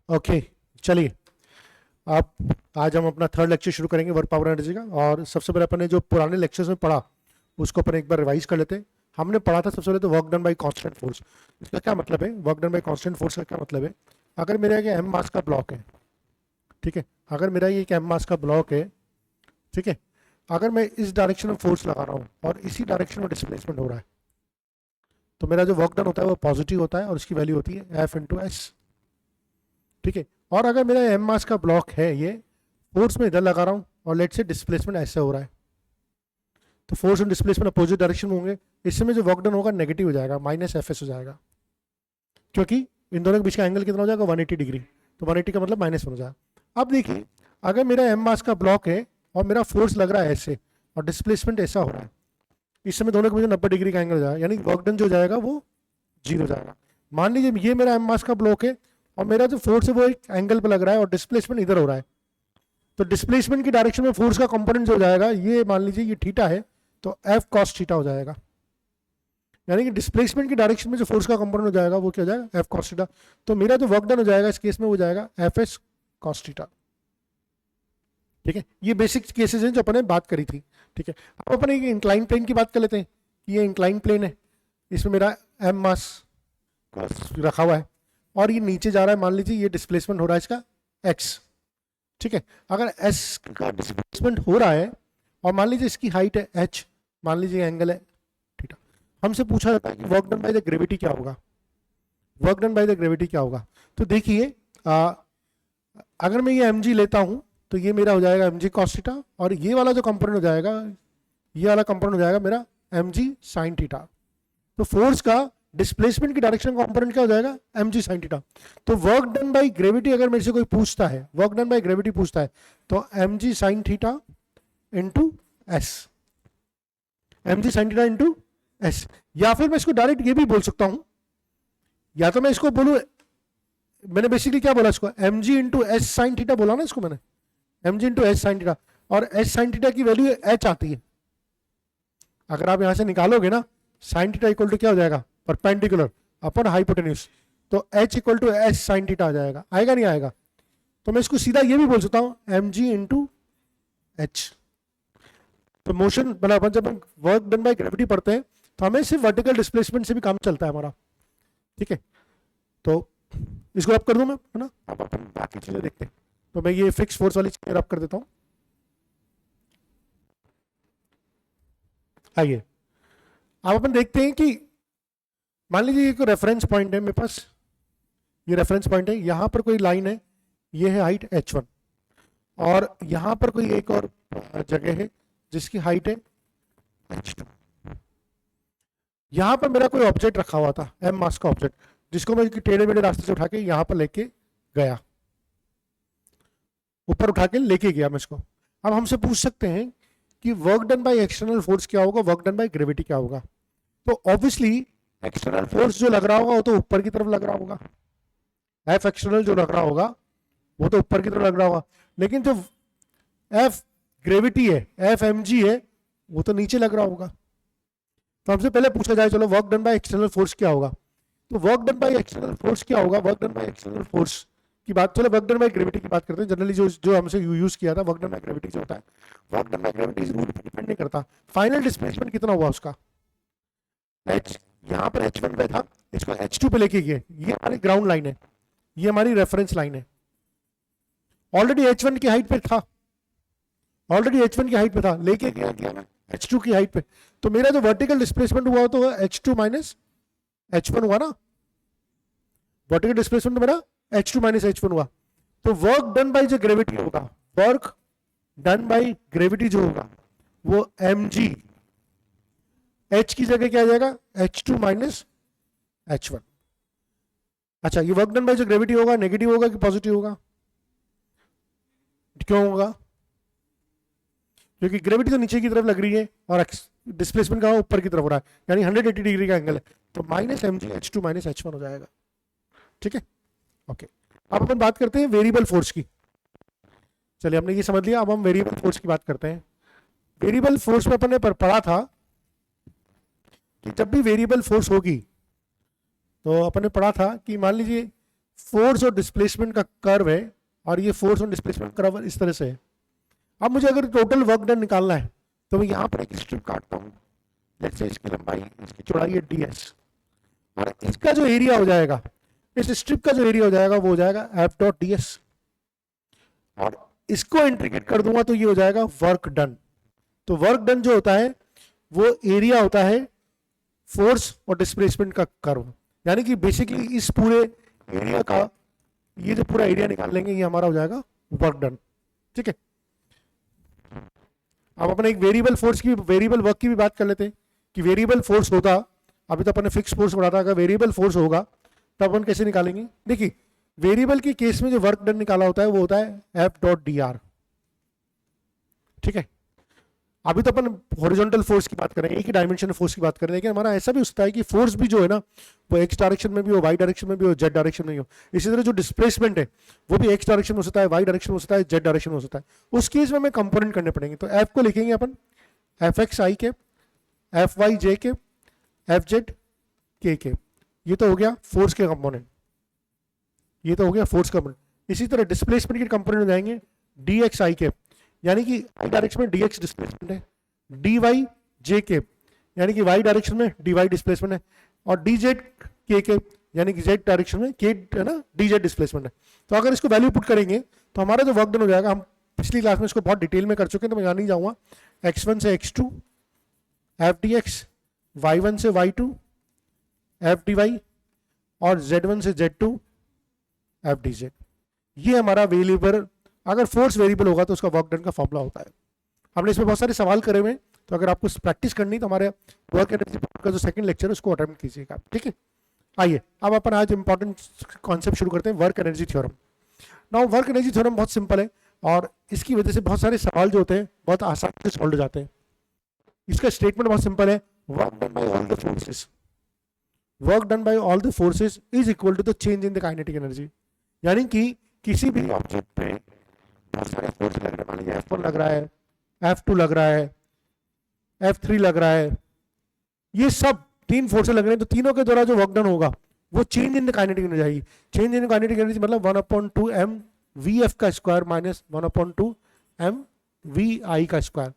Okay, चलिए अब आज हम अपना थर्ड लेक्चर शुरू करेंगे वर्क पावर एनर्जी का। और सबसे पहले अपन ने जो पुराने लेक्चर्स में पढ़ा उसको अपन एक बार रिवाइज कर लेते हैं। हमने पढ़ा था सबसे पहले तो work done bye constant force. इसका क्या मतलब है? Work done bye constant force का क्या मतलब है? अगर मेरा एक एम मास का ब्लॉक है, ठीक है, अगर मेरा ये एक एम मास का ब्लॉक है, ठीक है, अगर मैं इस डायरेक्शन में फोर्स लगा रहा हूँ और इसी डायरेक्शन में डिस्प्लेसमेंट हो रहा है, तो मेरा जो वर्क डन होता है वो पॉजिटिव होता है और उसकी वैल्यू होती है एफ इंटू एस, ठीक है। और अगर मेरा एम मास का ब्लॉक है, ये फोर्स में इधर लगा रहा हूँ और लेट से डिस्प्लेसमेंट ऐसे हो रहा है, तो फोर्स और डिस्प्लेसमेंट अपोजिट डायरेक्शन में होंगे। इस समय जो वर्क डन होगा नेगेटिव हो जाएगा, माइनस एफ एस हो जाएगा, क्योंकि इन दोनों के बीच का एंगल कितना हो जाएगा? 180 डिग्री। तो 180 का मतलब माइनस हो जाएगा। अब देखिए, अगर मेरा एम मास का ब्लॉक है और मेरा फोर्स लग रहा है ऐसे और डिस्प्लेसमेंट ऐसा हो रहा है, इस समय दोनों के बीच 90 डिग्री का एंगल हो जाएगा, यानी वर्क डन जो जाएगा वो 0 हो जाएगा। मान लीजिए ये मेरा एम मास का ब्लॉक है और मेरा जो फोर्स है वो एक एंगल पे लग रहा है और डिस्प्लेसमेंट इधर हो रहा है, तो डिस्प्लेसमेंट की डायरेक्शन में फोर्स का कंपोनेंट जो हो जाएगा, ये मान लीजिए ये थीटा है, तो एफ कॉस थीटा हो जाएगा। यानी कि डिस्प्लेसमेंट की डायरेक्शन में जो फोर्स का कंपोनेंट हो जाएगा वो क्या हो जाएगा? F cos theta. तो मेरा जो वर्क डन हो जाएगा इस केस में वो जाएगा एफ एस कॉस थीटा, ठीक है। ये बेसिक केसेस हैं जो अपन ने बात करी थी, ठीक है। अब अपन एक इंक्लाइन प्लेन की बात कर लेते हैं। ये इंक्लाइन प्लेन है, इसमें मेरा एम मास रखा हुआ है और ये नीचे जा रहा है, मान लीजिए ये डिस्प्लेसमेंट हो रहा है इसका एक्स, ठीक है। अगर एस का डिस्प्लेसमेंट हो रहा है और मान लीजिए इसकी हाइट है एच, मान लीजिए एंगल है थीटा, हमसे पूछा जाता है कि work done by the gravity क्या होगा? Work done by the gravity क्या होगा? तो देखिए, अगर मैं ये mg लेता हूं तो ये मेरा हो जाएगा mg cos थीटा, और ये वाला जो कंपोनेंट हो जाएगा, ये वाला कंपोनेंट हो जाएगा मेरा mg sin थीटा। तो फोर्स का डिस्प्लेसमेंट की डायरेक्शन कंपोनेंट क्या हो जाएगा? mg sin theta. तो वर्क डन बाय ग्रेविटी अगर मेरे से कोई पूछता है, वर्क डन बाय ग्रेविटी पूछता है, तो mg sin theta into S, mg sin theta into S. या फिर मैं इसको डायरेक्ट ये भी बोल सकता हूं, या तो मैं इसको बोलूं, मैंने बेसिकली क्या बोला इसको? mg into S sine theta बोला ना इसको मैंने, mg into S sine theta, और एस साइन थीटा की वैल्यू h आती है। अगर आप यहां से निकालोगे ना, साइन थीटा इक्वल टू क्या हो जाएगा? परपेंडिकुलर अपन हाइपोटेन्यूज, तो h equal to S sine theta आ जाएगा। आएगा नहीं आएगा? तो मैं इसको सीधा ये भी बोल सकता हूं mg इंटू एच। तो मोशन मतलब अपन जब वर्क डन बाय ग्रेविटी पढ़ते हैं तो हमें सिर्फ वर्टिकल डिस्प्लेसमेंट से भी काम चलता है हमारा, ठीक है। तो इसको रब कर दूं मैं, है ना? अब अपन बाकी चीजें देखते हैं। तो मैं ये फिक्स फोर्स वाली चीजें रब कर देता हूं। आइए, अब अपन देखते हैं कि मान लीजिए एक रेफरेंस पॉइंट है मेरे पास, ये रेफरेंस पॉइंट है, यहां पर कोई लाइन है, ये है हाइट h1, और यहां पर कोई एक और जगह है जिसकी हाइट है h2। यहां पर मेरा कोई ऑब्जेक्ट रखा हुआ था, एम मास का ऑब्जेक्ट, जिसको मैं टेढ़े मेढ़े रास्ते से उठा के यहां पर लेके गया, ऊपर उठा के लेके गया मैं इसको। अब हमसे पूछ सकते हैं कि work done by external force क्या होगा, वर्क डन बाय ग्रेविटी क्या होगा? तो ऑब्वियसली एक्सटर्नल फोर्स जो लग रहा होगा वो तो ऊपर की तरफ लग रहा होगा, एफ एक्सटर्नल जो लग रहा होगा वो तो ऊपर की तरफ लग रहा होगा, लेकिन जो एफ ग्रेविटी है, एफ एम जी है, वो तो नीचे लग रहा होगा। तो हमसे पहले पूछा जाए, चलो work done by external force क्या होगा? तो work done by external force क्या होगा? Work done by external force की बात, चलो वर्क डन बाय ग्रेविटी की बात करते हैं। जनरली जो हमसे यूज किया था, वर्क डन बाय ग्रेविटी जो होता है, work done by gravity route पर डिपेंड नहीं करता, फाइनल डिस्प्लेसमेंट कितना हुआ उसका। एच यहाँ पर h1 पे था, इसको h2 पे लेके गए, ये हमारी ग्राउंड लाइन है, ये हमारी रेफरेंस लाइन है। ऑलरेडी h1 की हाइट पे था, ऑलरेडी h1 की हाइट पे था, लेके गया मैं h2 की हाइट पे, तो मेरा जो वर्टिकल डिस्प्लेसमेंट हुआ तो h2 माइनस h1 हुआ ना। वर्टिकल डिस्प्लेसमेंट मेरा h2 माइनस h1 हुआ। तो वर्क डन बाय जो ग्रेविटी होगा, वर्क डन बाय ग्रेविटी जो होगा वो mg, h की जगह क्या आ जाएगा? h2 minus h1। अच्छा, ये वर्क डन बाय जो ग्रेविटी होगा नेगेटिव होगा कि पॉजिटिव होगा? क्यों होगा? क्योंकि ग्रेविटी तो नीचे की तरफ लग रही है और डिस्प्लेसमेंट का ऊपर की तरफ हो रहा है, यानी 180 डिग्री का एंगल है, तो minus mg h2 minus h1 हो जाएगा, ठीक है। ओके, अब अपन बात करते हैं वेरिएबल फोर्स की। चलिए, हमने ये समझ लिया, अब हम वेरिएबल फोर्स की बात करते हैं। वेरिएबल फोर्स में अपन ने पढ़ा था कि जब भी वेरिएबल फोर्स होगी तो अपन ने पढ़ा था कि मान लीजिए फोर्स और डिस्प्लेसमेंट का कर्व है और ये फोर्स और डिस्प्लेसमेंट कर्व इस तरह से है। अब मुझे अगर टोटल वर्क डन निकालना है तो मैं यहाँ पर एक स्ट्रिप काटता हूँ, लेट्स से इसकी लंबाई, इसकी चौड़ाई है ds, और इसका जो एरिया हो जाएगा, इस स्ट्रिप का जो एरिया हो जाएगा वो हो जाएगा f डॉट ds, और इसको इंटीग्रेट कर दूंगा तो ये हो जाएगा वर्क डन। तो वर्क डन जो होता है वो एरिया होता है फोर्स और डिस्प्लेसमेंट का कर्व, यानी कि बेसिकली इस पूरे एरिया का ये जो पूरा एरिया निकाल लेंगे ये हमारा हो जाएगा वर्क डन। ठीक है, अब अपन एक वेरिएबल फोर्स की, वेरिएबल वर्क की भी बात कर लेते हैं कि वेरिएबल फोर्स होता, अभी तो अपन ने फिक्स फोर्स पढ़ा था, अगर वेरिएबल फोर्स होगा तब अपन कैसे निकालेंगे। देखिए वेरिएबल के केस में जो वर्क डन निकाला होता है वो होता है एफ डॉट डी आर। ठीक है, अभी तो अपन हॉरिजॉन्टल फोर्स की बात करेंगे, एक ही डायमेंशन फोर्स की बात करें, लेकिन हमारा ऐसा भी होता है कि फोर्स भी जो है ना वो एक्स डायरेक्शन में भी हो, वाई डायरेक्शन में भी हो, जेड डायरेक्शन में भी हो। इसी तरह जो डिस्प्लेसमेंट है वो भी एक्स डायरेक्शन में हो सकता है, वाई डायरेक्शन में हो सकता है, जेड डायरेक्शन में हो सकता है। उस केस में हमें कंपोनेंट करने पड़ेंगे। तो एफ को लिखेंगे अपन एफ एक्स आई के, एफ वाई जे के, एफ जेड के। ये तो हो गया फोर्स के कंपोनेंट, ये तो हो गया फोर्स कंपोनेंट। इसी तरह डिस्प्लेसमेंट के कंपोनेंट हो जाएंगे डी एक्स आई के, यानी कि आई डायरेक्शन में डी एक्स डिस्प्लेसमेंट है, डी वाई जे के यानी कि वाई डायरेक्शन में डी वाई डिस्प्लेसमेंट है, और डी जेड के यानी कि जेड डायरेक्शन में के है ना डी जेड डिस्प्लेसमेंट है। तो अगर इसको वैल्यू पुट करेंगे तो हमारा जो वर्क डन हो जाएगा, हम पिछली क्लास में इसको बहुत डिटेल में कर चुके हैं तो मैं यहाँ नहीं जाऊँगा, x1 से x2 F D x, y1 से y2 एफ डी वाई, और z1 से z2 एफ डी जेड। ये हमारा वेरिएबल, अगर फोर्स वेरिएबल होगा तो उसका वर्क डन का फॉर्मूला होता है। हमने इसमें बहुत सारे सवाल करे हुए हैं, तो अगर आपको प्रैक्टिस करनी तो हमारे वर्क एनर्जी का जो सेकंड लेक्चर है उसको अटेम्प्ट कीजिएगा। ठीक है, आइए अब अपन आज इंपॉर्टेंट कॉन्सेप्ट शुरू करते हैं, work energy theorem. Now work energy theorem बहुत सिंपल है और इसकी वजह से बहुत सारे सवाल जो होते हैं बहुत आसानी से सॉल्व हो जाते हैं। इसका स्टेटमेंट बहुत सिंपल है, work done by all the forces, work done by all the forces is equal to the change in the kinetic energy. यानी कि किसी भी ऑब्जेक्ट पे बहुत सारे फोर्स लग रहे हैं, मान लीजिए F1 लग रहा है, F2 लग रहा है, F3 लग रहा है, ये सब तीन फोर्सेस लग रहे हैं, तो तीनों के द्वारा जो वर्क डन होगा वो change in the kinetic energy आएगी। चेंज इन काइनेटिक एनर्जी मतलब 1/2 m vf का स्क्वायर माइनस 1/2 m vi का स्क्वायर।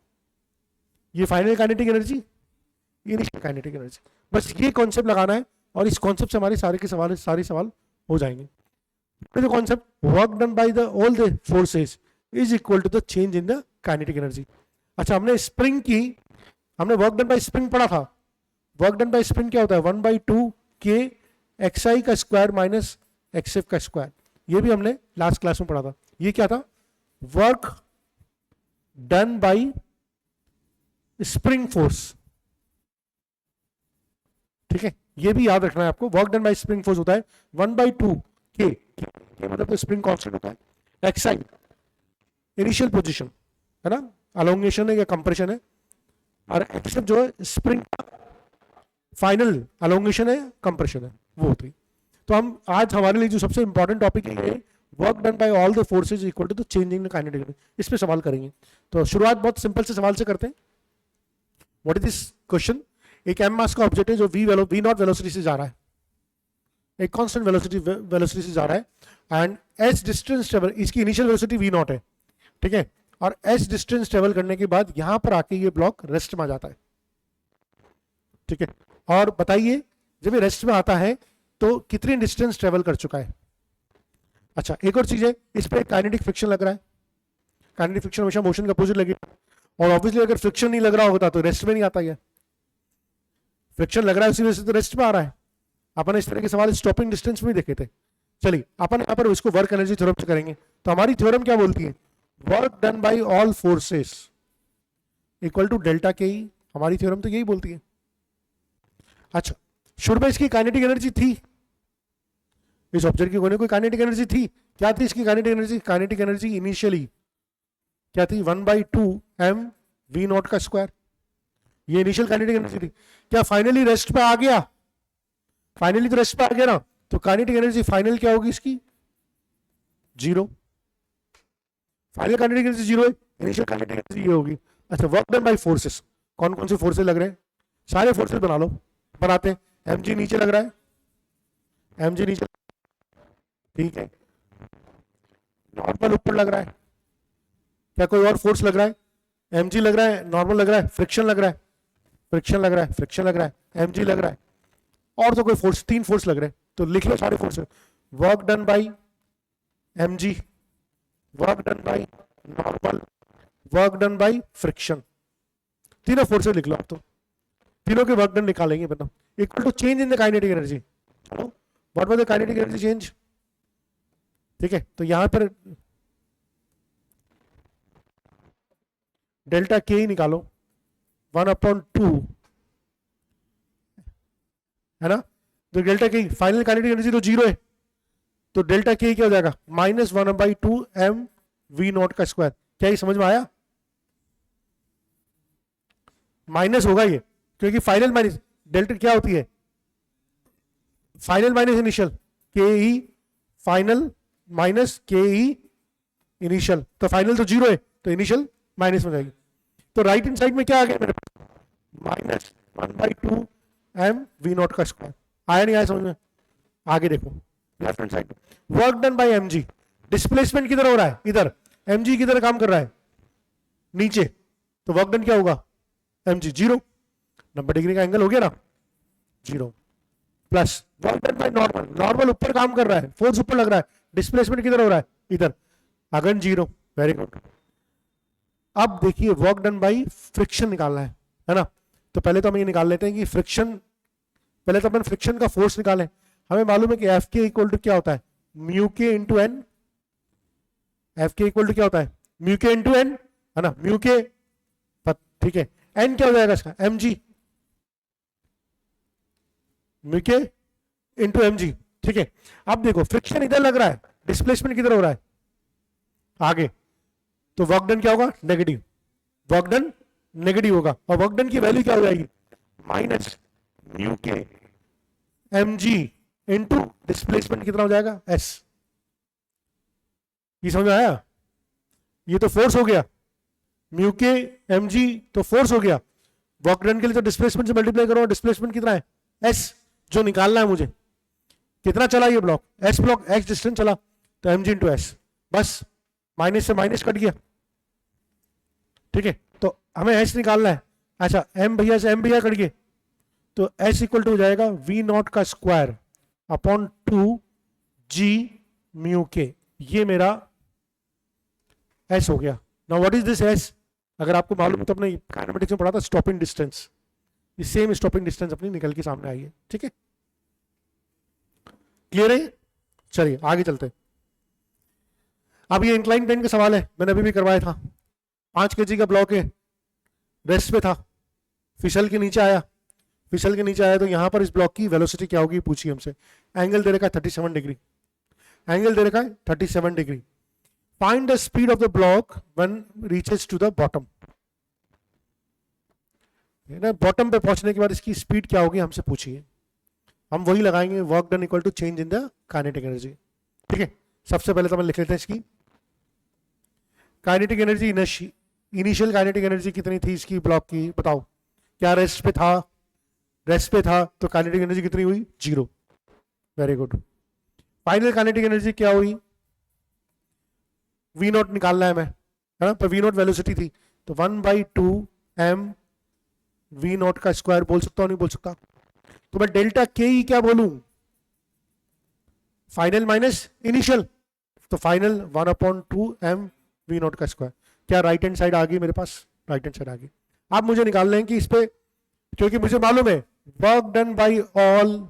ये फाइनल काइनेटिक एनर्जी, ये इनिशियल काइनेटिक एनर्जी। बस ये कॉन्सेप्ट लगाना है और इस कॉन्सेप्ट से हमारे सारे के सवाल, सारे सवाल हो जाएंगे। जो concept work done by the all the forces is equal to the change in the kinetic energy. अच्छा, हमने स्प्रिंग की, हमने वर्क डन बाय स्प्रिंग पढ़ा था। वर्क डन बाय स्प्रिंग क्या होता है, 1/2 k xi का स्क्वायर माइनस xf का स्क्वायर। ये भी हमने लास्ट क्लास में पढ़ा था। ये क्या था, work done bye spring force. ठीक है, ये भी याद रखना है आपको, work done bye spring force होता है 1/2 k, मतलब स्प्रिंग कांस्टेंट होता है, xi इनिशियल पोजीशन है ना, अलोंगेशन है या कंप्रेशन है, और xf जो है स्प्रिंग फाइनल अलोंगेशन है, कंप्रेशन है, वो होती है। तो हम आज हमारे लिए जो सबसे इंपॉर्टेंट टॉपिक है work done by all the forces equal to the change in kinetic energy, इस पे सवाल करेंगे। तो शुरुआत बहुत सिंपल से सवाल से करते हैं। व्हाट इज दिस क्वेश्चन, एक एम मास का ऑब्जेक्ट है जो वी नॉट वेलोसिटी से जा रहा है, एक कांस्टेंट वेलोसिटी से जा रहा है, एंड एस डिस्टेंस ट्रेवल, इसकी इनिशियल वेलोसिटी वी नॉट है, ठीक है, और एस डिस्टेंस ट्रेवल करने के बाद यहां पर आके ये ब्लॉक रेस्ट में आ जाता है। ठीक है, और बताइए जब ये रेस्ट में आता है तो कितनी डिस्टेंस ट्रेवल कर चुका है। अच्छा, एक और चीज है, इस पर काइनेटिक फ्रिक्शन लग रहा है, काइनेटिक फ्रिक्शन हमेशा मोशन का अपोजिट लगेगा, और ऑब्वियसली अगर फ्रिक्शन नहीं लग रहा होता तो रेस्ट में नहीं आता, है फ्रिक्शन लग रहा है उसी वजह से तो रेस्ट में आ रहा है। अपन इस तरह के सवाल स्टॉपिंग डिस्टेंस में देखे थे। चलिए अपन यहाँ पर इसको वर्क एनर्जी थ्योरम से करेंगे। तो हमारी थ्योरम क्या बोलती है, work done by all forces equal to delta K E, हमारी थ्योरम तो यही बोलती है। अच्छा, शुरू में इसकी काइनेटिक एनर्जी थी, इस ऑब्जेक्ट की कोई काइनेटिक एनर्जी थी, क्या थी इसकी kinetic energy, kinetic energy initially क्या थी, 1/2 m v नॉट का स्क्वायर, ये इनिशियल काइनेटिक एनर्जी थी। क्या फाइनली रेस्ट पे आ गया, फाइनली तो रेस्ट पे आ गया ना, तो काइनेटिक एनर्जी फाइनल क्या होगी इसकी, 0। फाइनल काइनेटिक एनर्जी 0 है, इनिशियल काइनेटिक एनर्जी ये होगी। अच्छा, वर्क डन बाय फोर्सेस, कौन कौन से फोर्सेस लग रहे हैं, सारे फोर्सेस बना लो, बनाते हैं। mg नीचे लग रहा है, mg नीचे, ठीक है, नॉर्मल ऊपर लग रहा है, क्या कोई और फोर्स लग रहा है? mg लग रहा है, नॉर्मल लग रहा है, फ्रिक्शन लग रहा है, फ्रिक्शन लग रहा है, फ्रिक्शन लग रहा है, mg लग रहा है, और तो कोई फोर्स, 3 फोर्स लग रहे हैं, तो लिख लो सारे force. Work done by mg, work done by normal, work done by friction, तीनों फोर्सेस लिख लो आप, तो तीनों के वर्क डन निकालेंगे, बताओ, equal to change in the kinetic energy. What was the kinetic energy change? ठीक है, तो यहां पर डेल्टा के ही निकालो, 1/2 है ना, तो डेल्टा के फाइनल काइनेटिक एनर्जी तो 0 है, तो डेल्टा के क्या हो जाएगा? -1/2 m v नॉट का स्क्वायर। क्या ये समझ में आया? माइनस होगा ये, क्योंकि फाइनल माइनस डेल्टा क्या होती है? फाइनल माइनस इनिशियल, के ई फाइनल माइनस के ई इनिशियल, तो फाइनल तो 0 है, तो इनिशियल माइनस हो जाएगी। तो राइट हैंड साइड में क्या आ गया मेरे पास? -1/2 m v नॉट का स्क्वायर। आया नहीं आया समझ में? आगे देखो लेफ्ट हैंड साइड में, work done bye mg, displacement किधर हो रहा है? इधर। mg किधर काम कर रहा है? नीचे, तो वर्क डन क्या होगा? mg 0, 90 डिग्री का एंगल हो गया ना, 0 plus work done by normal, normal ऊपर काम कर रहा है, फोर्स ऊपर लग रहा है, डिस्प्लेसमेंट किधर हो रहा है? इधर, अगेन 0, वेरी गुड। अब देखिए वर्क डन बाई फ्रिक्शन निकालना है ना, तो पहले तो हम ये निकाल लेते हैं कि फ्रिक्शन, पहले तो अपन फ्रिक्शन का फोर्स निकालें। हमें मालूम है कि एफ के इक्वल टू क्या होता है? म्यू के into N. F K equal to क्या होता है? म्यू के इंटू एन, है ना, म्यू के, ठीक है, एन क्या हो जाएगा इसका? एम जी, म्यू के इंटू एम जी, ठीक है। अब देखो फ्रिक्शन इधर लग रहा है, डिस्प्लेसमेंट किधर हो रहा है? आगे, तो वर्क डन क्या होगा? नेगेटिव, वर्क डन नेगेटिव होगा, और वर्क डन की वैल्यू क्या हो जाएगी? माइनस म्यू के एम जी इंटू डिस्प्लेसमेंट कितना हो जाएगा? एस। ये समझ में आया? ये तो फोर्स हो गया, म्यू के एम जी तो फोर्स हो गया, वर्क डन के लिए तो डिस्प्लेसमेंट से मल्टीप्लाई करो, डिस्प्लेसमेंट कितना है? एस, जो निकालना है मुझे। कितना चला ये block? S block, x distance चला, तो एम जी इंटू एस, बस माइनस से माइनस कट गया, ठीक है। तो हमें एस निकालना है, अच्छा एम भैया से एम भैया कट गए, तो एस इक्वल टू हो जाएगा वी नॉट का स्क्वायर अपॉन 2 जी म्यू के, ये मेरा एस हो गया। Now what is this S? अगर आपको मालूम है तो अपने काइनेमेटिक्स में पढ़ा था, स्टॉपिंग डिस्टेंस, ये सेम स्टॉपिंग डिस्टेंस अपनी निकल के सामने आई है, ठीक है, क्लियर है? चलिए आगे चलते हैं। अब ये इंक्लाइन प्लेन का सवाल है, मैंने अभी भी करवाया था। 5 kg का ब्लॉक है, रेस्ट पे था, फिसल के नीचे आया, फिसल के नीचे आया तो यहां पर इस ब्लॉक की वेलोसिटी क्या होगी पूछी हमसे। एंगल दे रखा है 37 डिग्री, एंगल दे रखा है 37 degree. Find the speed of the block when reaches to the bottom. Bottom पे पहुंचने के बाद इसकी स्पीड क्या होगी हमसे पूछिए, हम वही लगाएंगे, work done equal to change in the kinetic energy, ठीक है। सबसे पहले तो हम लिख लेते हैं इसकी kinetic energy, initial kinetic energy कितनी थी इसकी ब्लॉक की, बताओ। क्या रेस्ट पे था? रेस्ट पे था, तो काइनेटिक एनर्जी कितनी हुई? 0, very good. Final kinetic energy क्या हुई? वी नॉट निकालना है मैं, है ना, पर वी नॉट वेलोसिटी थी, तो 1/2 m वी नॉट का स्क्वायर बोल सकता हूं, नहीं बोल सकता? तो मैं डेल्टा के ई क्या बोलूं? फाइनल माइनस इनिशियल, तो फाइनल 1/2 m वी नॉट का स्क्वायर। क्या राइट हैंड साइड आ गई मेरे पास? राइट हैंड साइड आ गई। अब मुझे निकालना है कि इस पे, क्योंकि मुझे मालूम है work done by all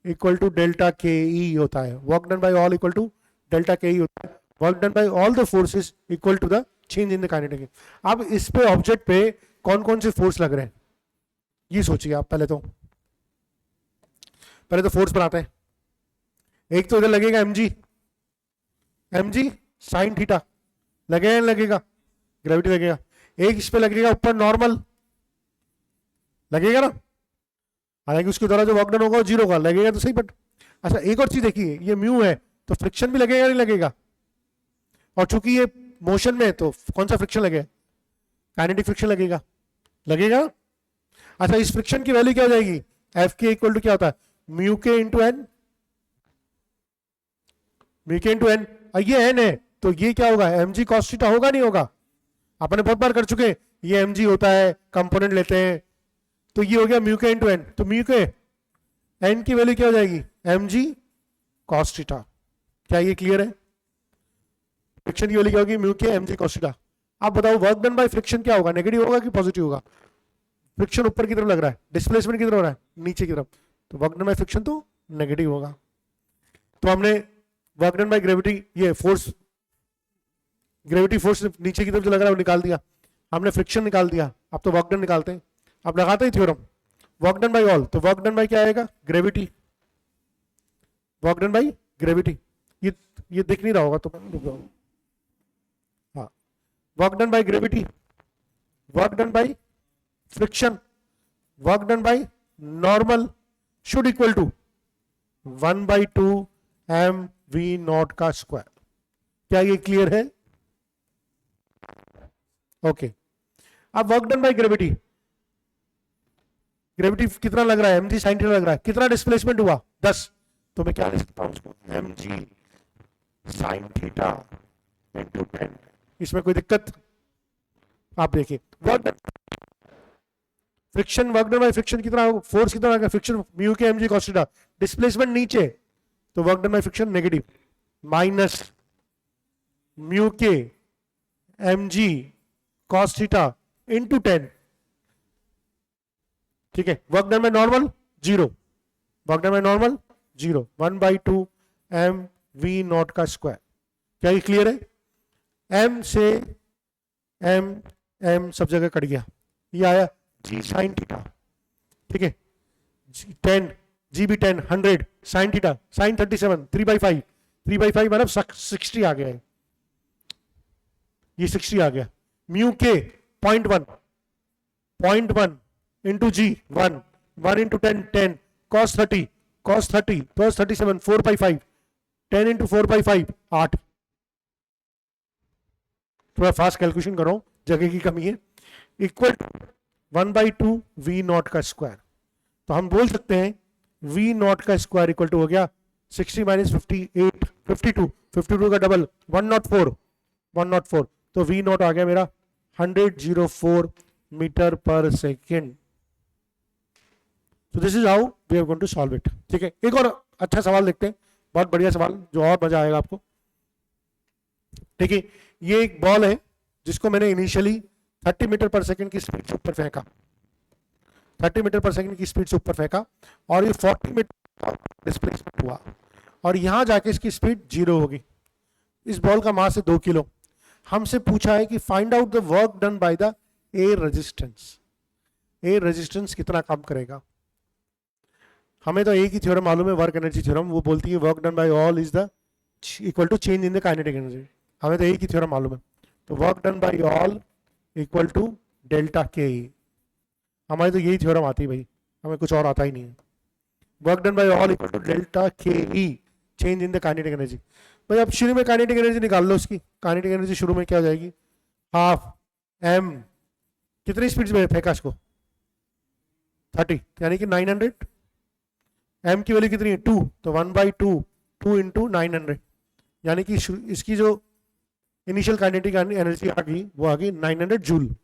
equal to delta K E होता है, work done by all equal to delta K E होता है, work done by all the forces equal to the change in the kinetic. अब इस पे object पे कौन कौन से फोर्स लग रहे हैं ये सोचिए आप। पहले तो फोर्स बनाते हैं। एक तो इधर लगेगा mg, mg साइन थीटा, लगेगा नहीं लगेगा? ग्रेविटी लगेगा। एक इस पे लगेगा ऊपर नॉर्मल, लगेगा ना, हालांकि उसके द्वारा जो वर्क डन होगा वो 0 होगा, लगेगा तो सही। बट अच्छा एक और चीज देखिए, ये म्यू है तो फ्रिक्शन भी लगेगा नहीं लगेगा? और चूंकि ये मोशन में है तो कौन सा फ्रिक्शन लगेगा? काइनेटिक फ्रिक्शन लगेगा, लगेगा। अच्छा इस फ्रिक्शन की वैल्यू क्या हो जाएगी? एफ के इक्वल टू क्या होता है? म्यू के इंटू एन, म्यू के इंटू एन, ये एन है तो ये क्या होगा, एम जी कॉस थीटा होगा नहीं होगा, अपने बहुत बार कर चुके हैं, ये एम जी होता है, कंपोनेंट लेते हैं, तो ये हो गया म्यू के इंटू एन, तो म्यू के एन की वैल्यू क्या हो जाएगी, एम जी कॉस थीटा। क्या ये क्लियर है? फ्रिक्शन की वैल्यू क्या होगी, म्यू के एम जी कॉस थीटा। आप बताओ वर्क डन बाय फ्रिक्शन क्या होगा, नेगेटिव होगा कि पॉजिटिव होगा? फ्रिक्शन ऊपर की तरफ लग रहा है, डिस्प्लेसमेंट की तरफ हो रहा है, नीचे की तरफ, तो वर्क डन बाय फ्रिक्शन तो नेगेटिव होगा। तो हमने वर्क डन बाय ग्रेविटी, ये फोर्स, ग्रेविटी फोर्स नीचे की तरफ जो लग रहा है वो निकाल दिया, हमने फ्रिक्शन निकाल दिया, अब तो वर्क डन निकालते हैं। अब लगाते ही theorem, work done by all, तो वर्क डन बाय क्या आएगा, gravity, work done by gravity, ये दिख नहीं रहा होगा तो हाँ, work done by gravity, work done by friction, work done by normal should equal to 1/2 M V not का स्क्वायर। क्या ये क्लियर है? ओके। अब work done by gravity, gravity कितना लग रहा है, mg sin थीटा लग रहा है, कितना डिस्प्लेसमेंट हुआ 10, तो मैं क्या लिख सकता हूं उसको, mg sin थीटा इनटू 10। इसमें कोई दिक्कत? आप देखिए work friction, work done by friction कितना, फोर्स कितना लगा, friction mu K mg cos theta, displacement नीचे, तो work done by friction negative, minus mu K mg cos theta into 10, ठीक है। Work done by normal 0, work done by normal 0, 1/2 M V not का square. क्या ये clear है? M से M सब जगह कट गया, ये आया जी साइन थीटा, ठीक है, 10 जी भी 10, 100 साइन थीटा, साइन 37, 3/5, 3/5 मतलब 60 आ गया है, ये 60 आ गया। म्यू के 0.1 इंटू जी 1 इंटू 10 cos 30 plus 37 4/5, 10 इंटू 4/5 8। थोड़ा फास्ट कैलकुलेशन करो, जगह की कमी है। इक्वल 1/2 वी नॉट का स्क्वायर, तो हम बोल सकते हैं वी नॉट का स्क्वायर इक्वल टू हो गया 60 माइनस 58 52 का डबल 104, तो वी नॉट आ गया मेरा 104 मीटर पर सेकेंड। तो this is how we are going to solve it. ठीक है, एक और अच्छा सवाल देखते हैं, बहुत बढ़िया सवाल जो और मजा आएगा आपको। ठीक है, ये एक बॉल है जिसको मैंने इनिशियली 30 मीटर पर सेकंड की स्पीड से ऊपर फेंका, 30 मीटर पर सेकंड की स्पीड से ऊपर फेंका और ये 40 मीटर डिस्प्लेसमेंट हुआ और यहां जाके इसकी स्पीड 0 होगी। इस बॉल का मास है 2 किलो। हमसे पूछा है कि find out the work done by the air resistance. Air resistance कितना काम करेगा? हमें तो एक ही थ्योरम मालूम है, वर्क एनर्जी थ्योरम, वो बोलती है work done by all is the equal to change in the kinetic energy. हमें तो एक ही थ्योरम मालूम है, तो work done by all equal to delta K E. हमारी तो यही थ्योरम आती है भाई, हमें कुछ और आता ही नहीं है। Work done by all equal to delta K E, change in the kinetic energy. भाई अब शुरू में काइनेटिक एनर्जी निकाल लो उसकी। काइनेटिक एनर्जी शुरू में क्या हो जाएगी, हाफ एम, कितनी स्पीड में फेंका इसको 30, यानी कि 900। एम की वैल्यू कितनी है 2, तो 1/2 2 इंटू 900, यानी कि इसकी जो इनिशियल काइनेटिक एनर्जी आ गई वो आ गई 900 जूल।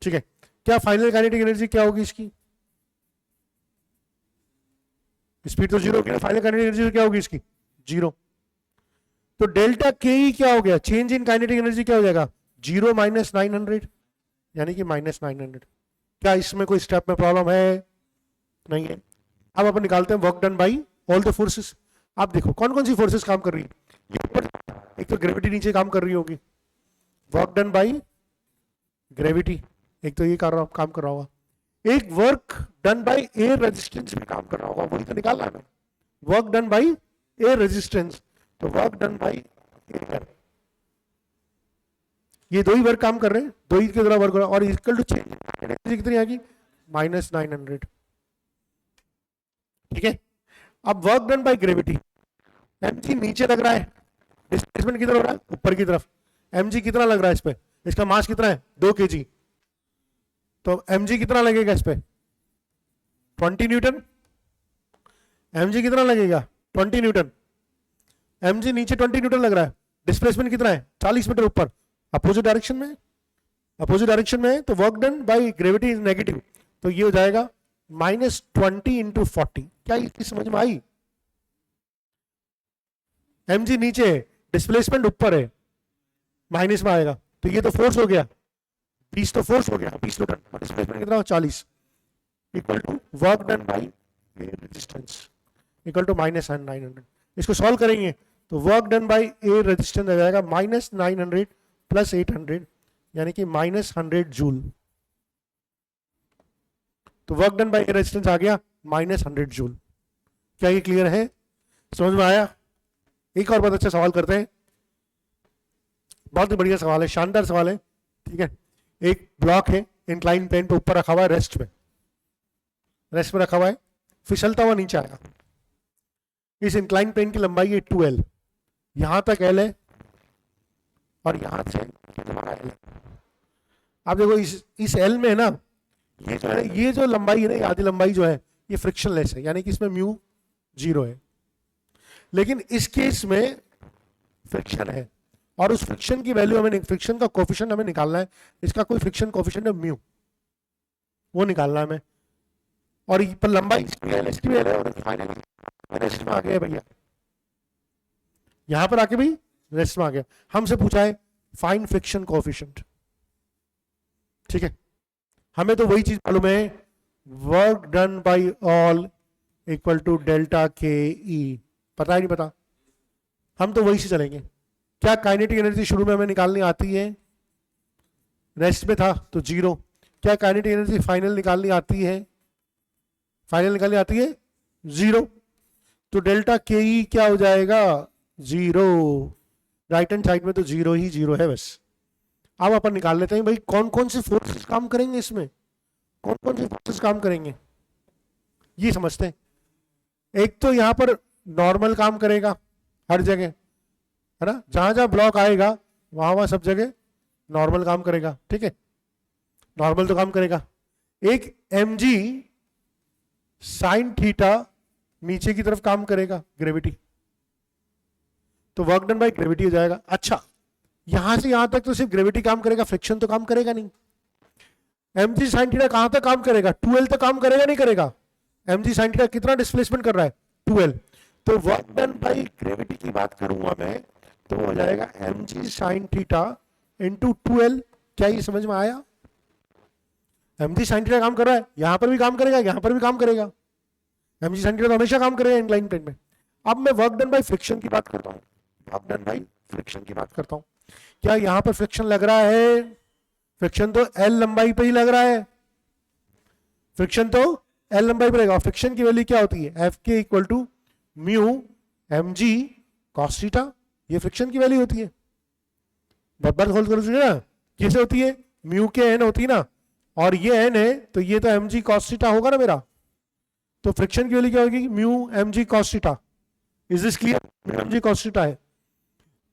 ठीक है, क्या फाइनल काइनेटिक एनर्जी क्या होगी इसकी? स्पीड तो 0 होगी, फाइनल काइनेटिक एनर्जी क्या होगी इसकी 0। तो डेल्टा के ई क्या हो गया, चेंज इन काइनेटिक एनर्जी क्या हो जाएगा 0 माइनस 900, यानी कि माइनस 900। क्या इसमें कोई स्टेप में प्रॉब्लम है? नहीं है। अब अपन निकालते हैं work done by all the forces. आप देखो कौन कौन सी फोर्सेस काम कर रही है। एक तो ग्रेविटी नीचे काम कर रही होगी, वर्क डन बाई ग्रेविटी, एक तो ये काम कर रहा होगा, एक work done by air resistance भी काम कर रहा होगा, वही तो निकालना है। Work done by air resistance, तो वर्क डन बाई एयर, ये दो ही वर्क काम कर रहे हैं, दो ही के द्वारा वर्क हो रहा है, और इक्वल टू चेंज कितनी आएगी माइनस 900। ठीक है, अब work done by gravity, mg नीचे लग रहा है, डिस्प्लेसमेंट किधर हो रहा है ऊपर की तरफ, mg कितना लग रहा है इस पे, इसका मास कितना है 2 kg, तो mg कितना लगेगा इस पे 20 न्यूटन। mg कितना लगेगा 20 न्यूटन। mg नीचे 20 न्यूटन लग रहा है, डिस्प्लेसमेंट कितना है 40 मीटर ऊपर, अपोजिट डायरेक्शन में, अपोजिट डायरेक्शन में, तो work done by gravity is negative, तो ये हो जाएगा -20 × 40। क्या ये समझ में आई? mg नीचे, डिस्प्लेसमेंट ऊपर है, माइनस में आएगा, तो ये तो फोर्स हो गया 20, तो फोर्स हो गया 20 न्यूटन, डिस्प्लेसमेंट कितना हो 40, equal to work done by resistance equal to -900। इसको सॉल्व करेंगे तो work done by a resistance आ जाएगा -900 + 800, यानी कि -100 जूल। तो work done by a resistance आ गया -100 जूल। क्या ये क्लियर है? समझ में आया? एक और बहुत अच्छा सवाल करते हैं, बहुत ही बढ़िया सवाल है, शानदार सवाल है, ठीक है। एक ब्लॉक है इंक्लाइन प्लेन पे ऊपर रखा हुआ है, रेस्ट में रखा हुआ है, फिसलता हुआ नीचे आया। इस इंक्लाइन प्लेन की लंबाई है 2l, यहां तक l है और यहां से L है। आप देखो इस l में है ना, ये जो है, ये जो लंबाई है ना, आधी लंबाई जो है ये फ्रिक्शनलेस है, यानी कि इसमें म्यू 0 है। लेकिन इस केस में फ्रिक्शन है और उस फ्रिक्शन की वैल्यू हमें, फ्रिक्शन का कोफिशिएंट हमें निकालना है। इसका कोई फ्रिक्शन कोफिशिएंट है म्यू, वो निकालना है हमें। और पर लंबाई और फाइनली रेस्ट में आ गया भैया, यहां पर आके भी रेस्ट में आ गया। हमसे पूछा है फाइंड फ्रिक्शन कोफिशिएंट, ठीक है। हमें तो वही चीज मालूम है, work done by all equal to delta K E, पता ही नहीं पता, हम तो वही से चलेंगे। क्या काइनेटिक एनर्जी शुरू में हमें निकालनी आती है? रेस्ट में था तो 0। क्या काइनेटिक एनर्जी फाइनल निकालनी आती है? फाइनल निकालनी आती है 0। तो डेल्टा के ई क्या हो जाएगा? 0। राइट हैंड साइड में तो 0 ही 0 है बस। अब अपन निकाल लेते हैं भाई कौन कौन से फोर्सेस काम करेंगे इसमें, कौन कौन से फोर्सेस काम करेंगे, ये समझते हैं। एक तो यहां पर नॉर्मल काम करेगा हर जगह, है ना, जहां जहां ब्लॉक आएगा वहां वहां सब जगह नॉर्मल काम करेगा, ठीक है, नॉर्मल तो काम करेगा। एक mg साइन थीटा नीचे की तरफ काम करेगा, ग्रेविटी, तो वर्क डन बाय ग्रेविटी हो जाएगा। अच्छा, यहां से यहां तक तो सिर्फ ग्रेविटी काम करेगा, फ्रिक्शन तो काम करेगा नहीं। mg साइन थीटा कहां तक काम करेगा? 2l तक काम करेगा नहीं करेगा? mg साइन थीटा कितना डिस्प्लेसमेंट कर रहा है? 2l। तो वर्क डन बाय ग्रेविटी की बात करूंगा मैं तो हो जाएगा mg sine theta into 2l। क्या ये समझ में आया? mg साइन थीटा काम कर रहा है, यहां पर भी काम करेगा, यहां पर भी काम करेगा। mg साइन थीटा तो हमेशा काम करेगा इंक्लाइन प्लेन में। अब मैं वर्क डन बाय फ्रिक्शन की बात करता हूं, वर्क डन बाय फ्रिक्शन की बात करता हूं। क्या यहां पर फ्रिक्शन लग रहा है? फ्रिक्शन तो l लंबाई पे ही लग रहा है, फ्रिक्शन तो l लंबाई पे लगेगा। फ्रिक्शन की वैल्यू क्या होती है? F K equal to mu mg cos theta, ये फ्रिक्शन की वैल्यू होती है। बहुत बार होल्ड करो ना, कैसे होती है? म्यू के n होती है ना, और ये n है तो ये तो mg cos थीटा होगा ना मेरा। तो फ्रिक्शन की वैल्यू क्या होगी? Mu mg cos theta. Is this clear? mg cos theta है।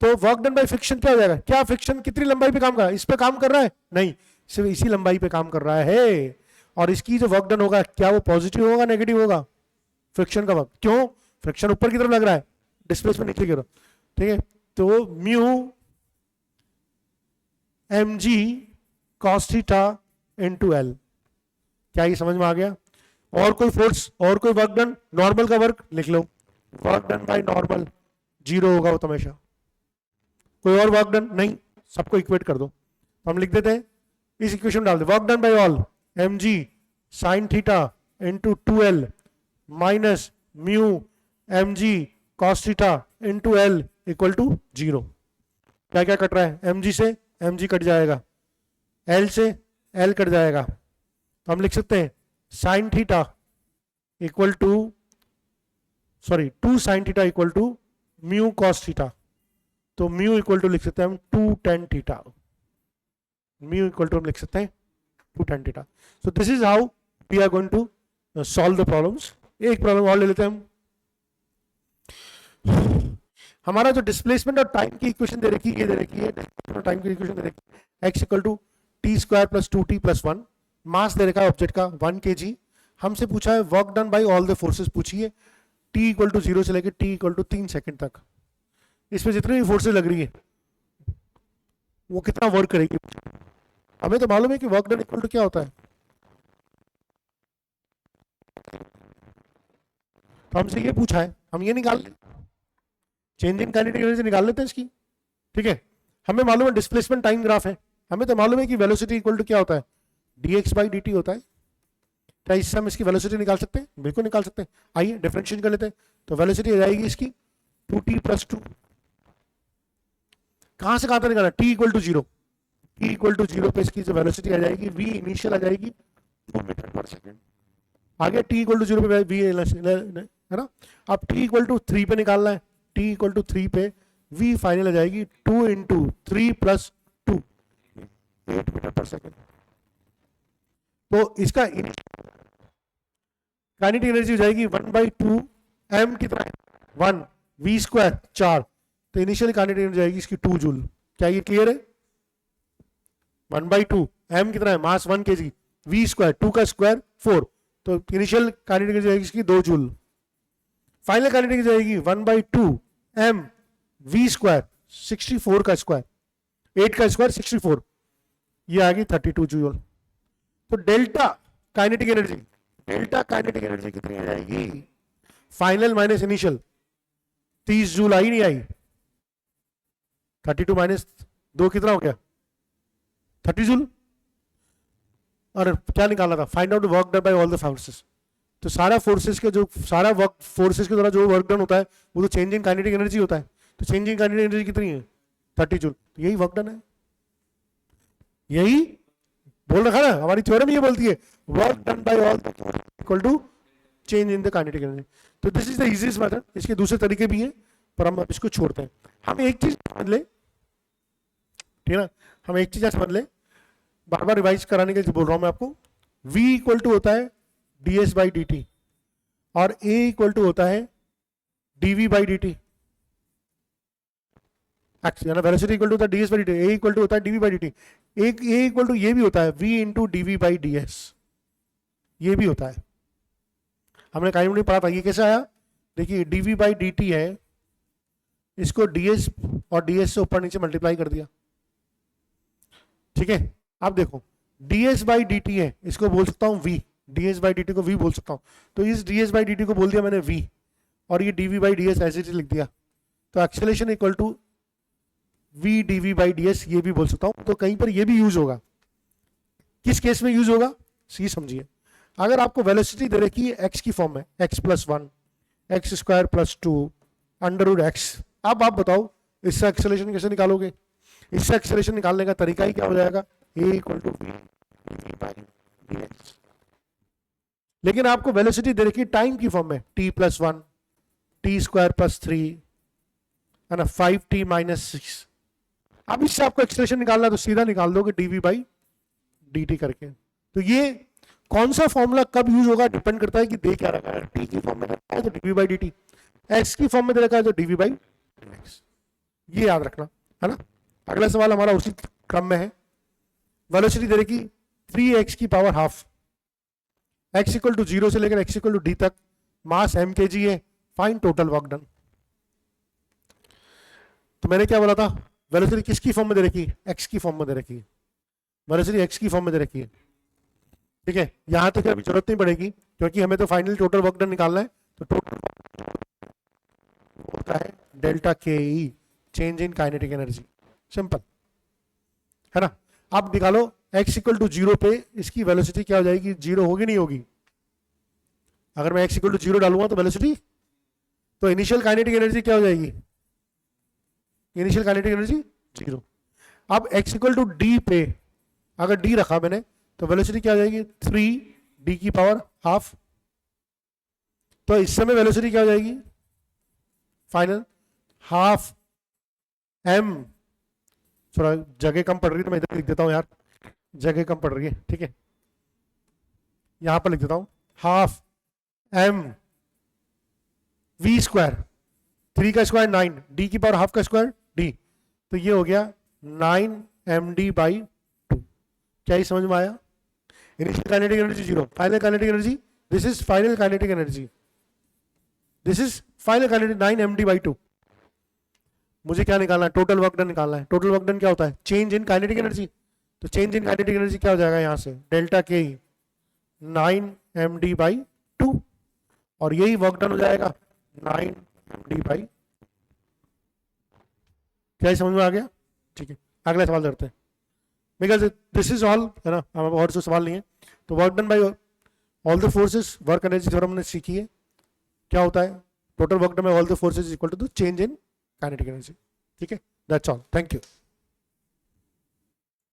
तो वर्क डन बाय फ्रिक्शन क्या हो जाएगा? क्या फ्रिक्शन कितनी लंबाई पे काम कर रहा है? इस पे काम कर रहा है? नहीं, सिर्फ इसी लंबाई पे काम कर रहा है। और इसकी जो वर्क डन होगा, क्या वो पॉजिटिव होगा नेगेटिव होगा? फ्रिक्शन का वर्क। क्यों? फ्रिक्शन ऊपर की तरफ लग रहा है, डिस्प्लेसमेंट नीचे की तरफ, ठीक है। तो mu mg cos theta into l। क्या ये समझ में आ गया? और कोई फोर्स और कोई वर्क डन? नॉर्मल का वर्क लिख लो, वर्क डन बाय नॉर्मल 0 होगा वो तो हमेशा। कोई और वर्क डन नहीं, सबको इक्वेट कर दो। तो हम लिख देते हैं, इस इक्वेशन डाल दे, work done by all mg sine theta into 2l minus mu mg cos theta into l equal to 0। क्या क्या कट रहा है? mg से mg कट जाएगा, l से l कट जाएगा, तो हम लिख सकते हैं sine theta equal to, sorry 2 sine theta equal to mu cos theta. तो म्यू इक्वल टू लिख सकते हैं हम 2 tan theta, mu equal to हम लिख सकते हैं 2 tan theta. So this is how we are going to solve the problems. एक प्रॉब्लम और ले लेते हैं हम। हमारा जो डिस्प्लेसमेंट और टाइम की इक्वेशन दे रखी है, ये दे रखी है, डिस्प्लेसमेंट और टाइम की इक्वेशन दे रखी है, x equal to T square plus 2t plus 1। Mass दे रखा है ऑब्जेक्ट का 1 kg। हमसे पूछा है work done by all the forces पूछिए, t इक्वल टू 0 से लेकर t इक्वल टू 3 सेकंड तक। इसमें जितनी भी फोर्सेज लग रही है वो कितना वर्क करेगी। हमें तो मालूम है कि वर्क डन इक्वल टू क्या होता है, तो हमसे ये पूछा है, हम ये निकाल लें, चेंज इन काइनेटिक एनर्जी निकाल लेते हैं इसकी। ठीक है, हमें मालूम है डिस्प्लेसमेंट टाइम ग्राफ है, हमें तो मालूम है कि वेलोसिटी इक्वल टू क्या होता है, dx बाई dt होता है। क्या इससे हम इसकी वेलोसिटी निकाल सकते हैं? बिल्कुल निकाल सकते हैं। आइए डिफरेंशिएट कर लेते हैं। तो वेलोसिटी आ जाएगी इसकी 2t प्लस 2, कहां से कहां तक निकालना, t equal to 0, t equal to 0 पे इसकी जो वेलोसिटी आ जाएगी v इनिशियल आ जाएगी 2 मीटर पर सेकेंड। आगे t इक्वल टू 0 पे v है ना। अब t इक्वल टू 3 पे निकालना है, t इक्वल टू 3 पे v फाइनल आ जाएगी 2 इंटू 3 प्लस 2, 8 मीटर पर सेकेंड। तो इसका काइनेटिक एनर्जी हो जाएगी 1/2 m कितना है 1 v स्क्वायर 4, तो इनिशियल काइनेटिक एनर्जी जाएगी इसकी 2 जूल। क्या ये क्लियर है? 1/2 m कितना है मास 1 kg, v स्क्वायर 2 का स्क्वायर 4, तो इनिशियल काइनेटिक एनर्जी जाएगी इसकी 2 जूल। फाइनल काइनेटिक एनर्जी जाएगी 1/2 m v स्क्वायर 64 का स्क्वायर, 8 का स्क्वायर 64, ये आ गई 32 जूल। तो delta kinetic energy, delta kinetic energy कितनी आ जाएगी, फाइनल माइनस इनिशियल 30 जूल आई नहीं आई, 32 माइनस 2 कितना हो गया 30 जूल। और क्या निकालना था, find out work done by all the forces. तो सारा फोर्सेस के जो सारा वर्क फोर्सेस के द्वारा जो वर्क डन होता है वो तो चेंज इन काइनेटिक एनर्जी होता है। तो चेंज इन काइनेटिक एनर्जी कितनी है 30 जूल, तो यही वर्क डन है। यही बोल रखा ना, हमारी थ्योरम ये बोलती है work done by all equal to change in the kinetic energy. तो this is the easiest method. इसके दूसरे तरीके भी हैं पर हम इसको छोड़ते हैं। हम एक चीज समझ ले, ठीक है ना, हम एक चीज समझ ले, बार बार रिवाइज कराने के लिए बोल रहा हूं मैं आपको। v इक्वल टू होता है ds बाई dt और a इक्वल टू होता है dv by dt। Velocity equal to होता है ds by dt, a equal to होता है dv बाई dt। एक a इक्वल टू ये भी होता है v into dv by ds, ये भी होता है। हमने काइनेटिक में पढ़ा था, ये कैसे आया, देखिए dv बाई dt है, इसको ds और ds से ऊपर नीचे मल्टीप्लाई कर दिया। ठीक है, अब देखो ds बाई dt है, इसको बोल सकता हूं v, ds बाई dt को v बोल सकता हूं। तो इस ds बाई dt को बोल दिया मैंने v, और ये dv बाई ds ऐसे लिख दिया। तो acceleration equal to v dv by ds, ये भी बोल सकता हूं। तो कहीं पर ये भी यूज होगा, किस केस में यूज होगा सी समझिए। अगर आपको वेलोसिटी दे रखी है x की फॉर्म में, x plus 1 X square plus 2 under root X, अब आप बताओ इससे एक्सेलरेशन कैसे निकालोगे। इससे एक्सेलरेशन निकालने का तरीका ही क्या हो जाएगा, a equal to v by dx। लेकिन आपको वेलोसिटी दे रखी टाइम की फॉर्म में, t plus 1 t square plus 3 है ना 5t माइनस 6। अब इससे आपको एक्सेलरेशन निकालना तो सीधा निकाल दोगे dv बाई dt करके। तो ये कौन सा फॉर्मूला कब यूज होगा डिपेंड करता है कि दे क्या रखा है, t की फॉर्म में रखा है तो dv बाई dt, x की फॉर्म में दे रखा है तो dv बाई dx, ये याद रखना है ना। अगला सवाल हमारा उसी क्रम में है। वेलोसिटी दे रखी 3x की power half, x equal to 0 से लेकर x इक्वल टू d तक, मास m kg है, फाइंड टोटल वर्क डन। तो मैंने क्या बोला था, वेलोसिटी किसकी फॉर्म में दे रखी है, x की फॉर्म में दे रखी है, वेलोसिटी x की फॉर्म में दे रखी है। ठीक है, यहां तक अभी जरूरत नहीं पड़ेगी क्योंकि हमें तो फाइनल टोटल वर्क डन निकालना है। तो टोटल होता है delta K E, change in kinetic energy, simple है ना। अब निकालो x इक्वल टू 0 पे इसकी वेलोसिटी क्या हो जाएगी, 0 होगी नहीं होगी। अगर मैं x इक्वल टू 0 डालूंगा तो वेलोसिटी, तो इनिशियल काइनेटिक एनर्जी क्या हो जाएगी, इनिशियल काइनेटिक एनर्जी 0। अब x इक्वल टू d पे अगर d रखा मैंने तो वेलोसिटी क्या हो जाएगी 3d की पावर हाफ। तो इस समय वेलोसिटी क्या हो जाएगी फाइनल हाफ m, थोड़ा जगह कम पड़ रही है तो मैं इधर लिख देता हूं यार, जगह कम पड़ रही है। ठीक है, यहां पर लिख देता हूं हाफ m v स्क्वायर, 3 का स्क्वायर 9, d की पावर हाफ का स्क्वायर d, तो ये हो गया 9md बाई 2। क्या ये समझ में आया? Initial kinetic energy 0, final kinetic energy, this is final kinetic energy, this is final kinetic 9md by 2। मुझे क्या निकालना है, टोटल वर्क डन निकालना है। टोटल वर्क डन क्या होता है, चेंज इन काइनेटिक एनर्जी। तो चेंज इन काइनेटिक एनर्जी क्या हो जाएगा यहाँ से, डेल्टा के 9 md/2, और यही वर्क डन हो जाएगा 9 md/। क्या समझ में आ गया? ठीक है, अगला सवाल करते हैं। बिकॉज दिस इज ऑल, है ना, हमारे और जो सवाल नहीं है। तो work done by all the forces, work energy theorem हमने सीखी है, क्या होता है, total work done by all the forces equal to the change in kinetic energy. ठीक है, दैट्स ऑल, थैंक यू।